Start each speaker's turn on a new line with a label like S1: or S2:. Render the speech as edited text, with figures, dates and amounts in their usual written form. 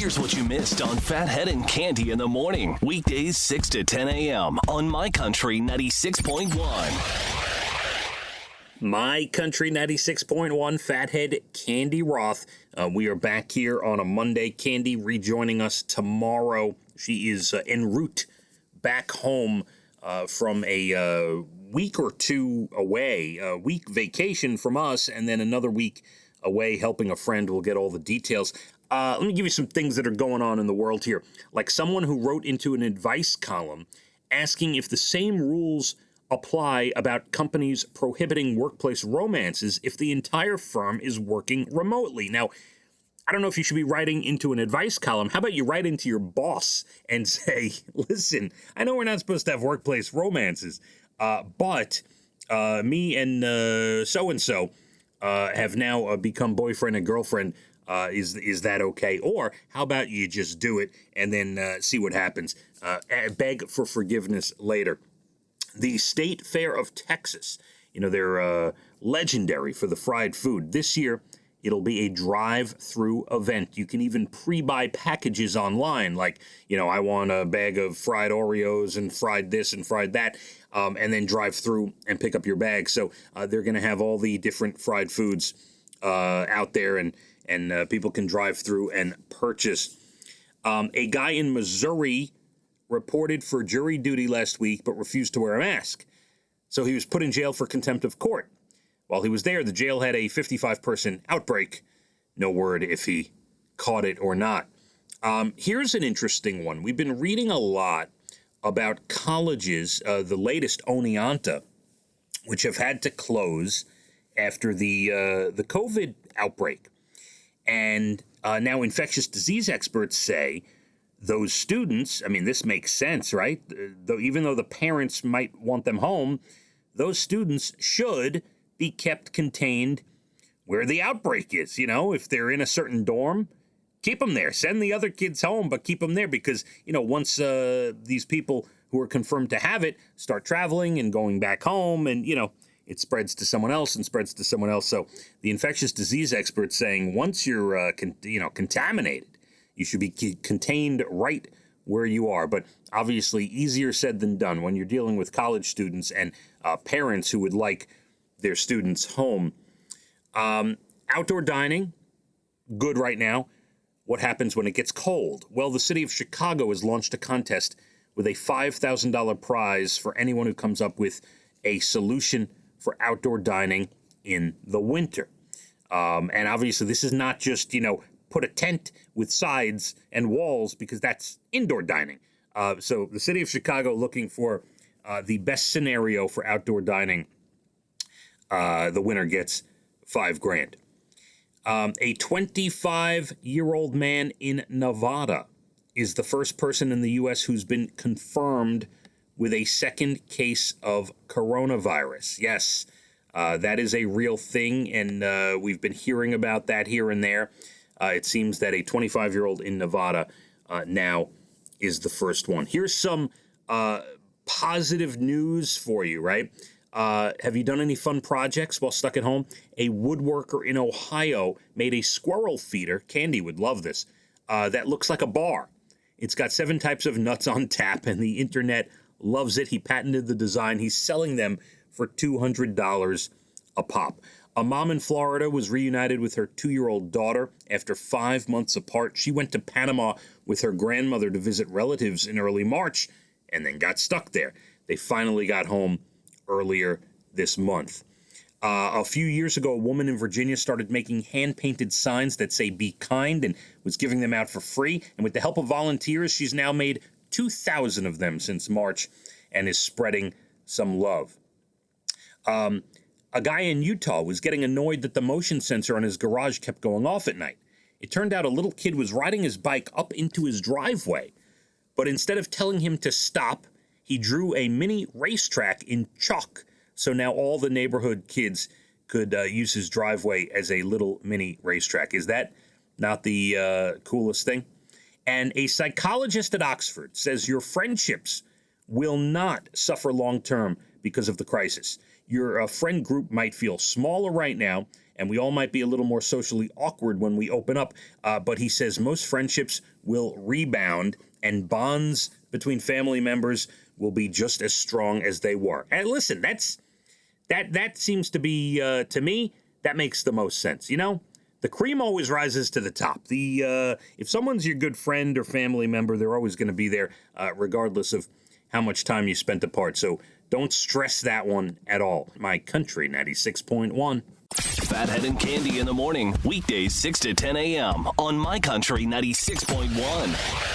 S1: Here's what you missed on Phathead and Candy in the morning. Weekdays 6 to 10 a.m. on My Country 96.1.
S2: My Country 96.1, Phathead, Candy Roth. We are back here on a Monday. Candy rejoining us tomorrow. She is en route back home from a week or two away, a week vacation from us, and then another week away helping a friend. We'll get all the details. Let me give you some things that are going on in the world here. Like someone who wrote into an advice column asking if the same rules apply about companies prohibiting workplace romances if the entire firm is working remotely. Now, I don't know if you should be writing into an advice column. How about you write into your boss and say, listen, I know we're not supposed to have workplace romances, but me and so-and-so have now become boyfriend and girlfriend. Is that okay? Or how about you just do it and then see what happens? Beg for forgiveness later. The State Fair of Texas, they're legendary for the fried food. This year, it'll be a drive-through event. You can even pre-buy packages online, like, I want a bag of fried Oreos and fried this and fried that, and then drive through and pick up your bag. So they're going to have all the different fried foods out there, and people can drive through and purchase. A guy in Missouri reported for jury duty last week but refused to wear a mask. So he was put in jail for contempt of court. While he was there, the jail had a 55-person outbreak. No word if he caught it or not. Here's an interesting one. We've been reading a lot about colleges, the latest Oneonta, which have had to close after the COVID outbreak. And now infectious disease experts say those students, this makes sense, right? Even though the parents might want them home, those students should be kept contained where the outbreak is. If they're in a certain dorm, keep them there. Send the other kids home, but keep them there because, once these people who are confirmed to have it start traveling and going back home and, it spreads to someone else and spreads to someone else. So the infectious disease experts saying once you're, contaminated, you should be contained right where you are. But obviously easier said than done when you're dealing with college students and parents who would like their students home. Outdoor dining, good right now. What happens when it gets cold? Well, the city of Chicago has launched a contest with a $5,000 prize for anyone who comes up with a solution for outdoor dining in the winter. And obviously this is not just, put a tent with sides and walls because that's indoor dining. So the city of Chicago looking for the best scenario for outdoor dining. The winner gets $5,000. A 25-year-old man in Nevada is the first person in the U.S. who's been confirmed with a second case of coronavirus. Yes, that is a real thing, and we've been hearing about that here and there. It seems that a 25-year-old in Nevada now is the first one. Here's some positive news for you, right? Have you done any fun projects while stuck at home? A woodworker in Ohio made a squirrel feeder. Candy would love this. That looks like a bar. It's got 7 types of nuts on tap, and the internet loves it. He patented the design. He's selling them for $200 a pop. A mom in Florida was reunited with her 2-year-old daughter after 5 months apart. She went to Panama with her grandmother to visit relatives in early March and then got stuck there. They finally got home earlier this month. A few years ago, a woman in Virginia started making hand-painted signs that say "Be kind" and was giving them out for free. And with the help of volunteers, she's now made 2,000 of them since March and is spreading some love. A guy in Utah was getting annoyed that the motion sensor on his garage kept going off at night. It turned out a little kid was riding his bike up into his driveway, but instead of telling him to stop, he drew a mini racetrack in chalk, so now all the neighborhood kids could use his driveway as a little mini racetrack. Is that not the coolest thing? And a psychologist at Oxford says your friendships will not suffer long-term because of the crisis. Your friend group might feel smaller right now, and we all might be a little more socially awkward when we open up. But he says most friendships will rebound, and bonds between family members will be just as strong as they were. And listen, that seems to be, to me, that makes the most sense. You know, the cream always rises to the top. If someone's your good friend or family member, they're always going to be there, regardless of how much time you spent apart. So don't stress that one at all. My Country 96.1.
S1: Phathead and Candy in the morning, weekdays 6 to 10 a.m. on My Country 96.1.